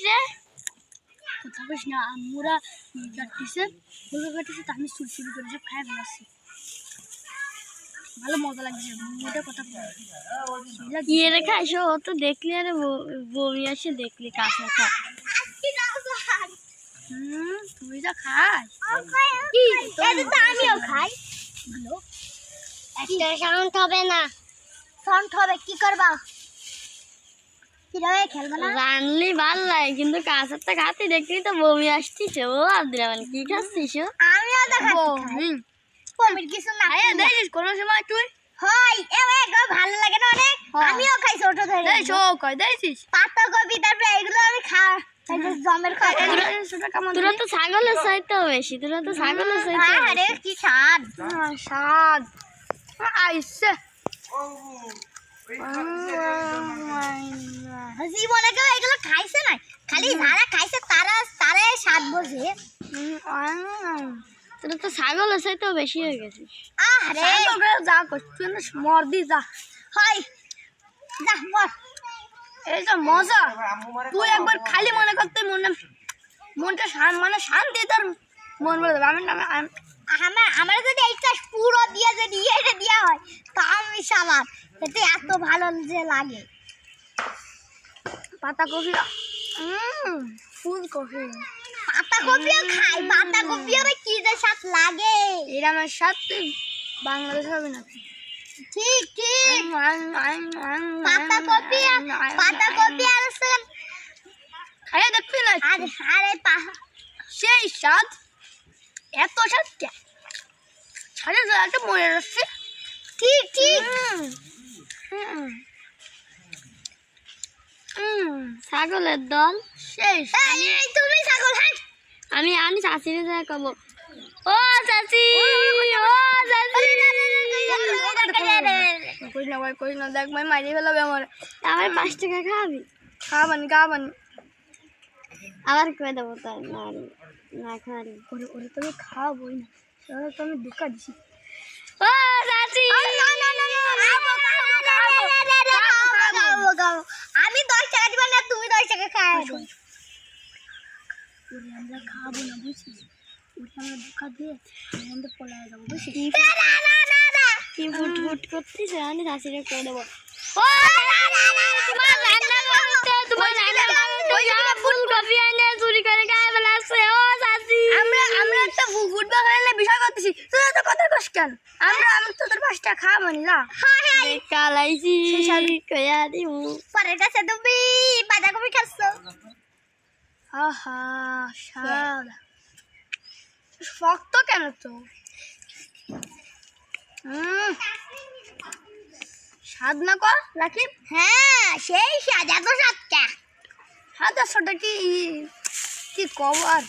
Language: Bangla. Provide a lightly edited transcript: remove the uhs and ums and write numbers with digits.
রে কথা বলিস না আমরা কাটতেছে ফুল কাটতেছে তা আমি সুলসুলি করে সব খাই ফেলাচ্ছি ভালো মজা লাগছে মোটা কথা কি রে খাইছো ও তো দেখলি আরে বমি আসে দেখলি কাঁচা খা তুই যা খাস কি এটা তো আমিও খাই একটা সাউন্ড হবে না সাউন্ড হবে কি করবা কিভাবে খেলবা না রানলি ভাল লাগে কিন্তু কাঁচাটা খাতে দেখলি তো বমি আসছিস ও আব্দুররহমান কি খাচ্ছিস আমিও তো খাচ্ছি বমির কিছু না দেখিস কোন সময় তুই হয় এ ভালো লাগে না অনেক আমিও খাই ছোট থেকে দেখ ও কই দেখিস পাতা কপি তারপরে এগুলো আমি জমের খাই তোরা তো ছাগলের চাইতে বেশি তোরা তো ছাগলের চাইতে আরে কি স্বাদ স্বাদ আইছে জীবনে কেউ এগুলো খাইছে না খালি যারা খাইছে তারা স্বাদ বোঝে তোরা তো ছাগলের চাইতেও বেশি হয়ে গেছিস আরে যা করছিস মর দি যা হয় যা মর এই যে মজা তুই একবার খালি মনে করতে মনটা মানে শান্তি তোর মন বলে দেবে আমার যদি এইটা পুরো দিয়ে যদি এটা দেওয়া হয় তা আমি সামার এতে এত ভালো যে লাগে পাতা কপি ফুলকপি পাতা কপিও খাই পাতা কপি আবার কি যে স্বাদ লাগে এর আমার স্বাদ তুই বাংলাদেশ হবে না ঠিক ঠিক পাতা কপি আর খাইয়ে দেখবি না আরে সেই স্বাদ এত স্বাদ কে ছাড়ে একটা মনে রাখছে ঠিক ঠিক ছাগলের দল শেষ তুমি ছাগল হ্যাঁ আমি চাচিরে যা কব ও চাচি কই না দেখ ভাই মারি ফেলাবে আমার 5 টাকা খাবি খাবানি আবার কই দেবো তাই না খাবি ওরে তুমি খাওয়াবই না তাহলে তো আমি দুঃখা দিছি ও চাচি আমি 10 টাকা দিব না তুমি 10 টাকা খাও আমরা খাবো না বুঝছিস আমরা দুঃখা দিয়ে আমরা পলায় যাবো বুঝছিস কি ফুট করছিস আমি চাচিরে কই দেবো ও তোমার রান্না করতে তোমার রান্না করতে ফুলকপি এনে চুরি করে খাই ফেলাছে ও চাচি আমরা একটা ফুটবল খেলার বিষয় করতেছি তুই তো কথা কস কেন আমরা তোদের 5 টাকা খাবানি না হ্যাঁ কালাইছি কইয়া দিমু পরে কাছে তুমি বাঁধাকপি খাচ্ছো আহা স্বাদ শক্ত কেন তো স্বাদ না কর রাখি হ্যাঁ সেই স্বাদ এত স্বাদটা কি কব আর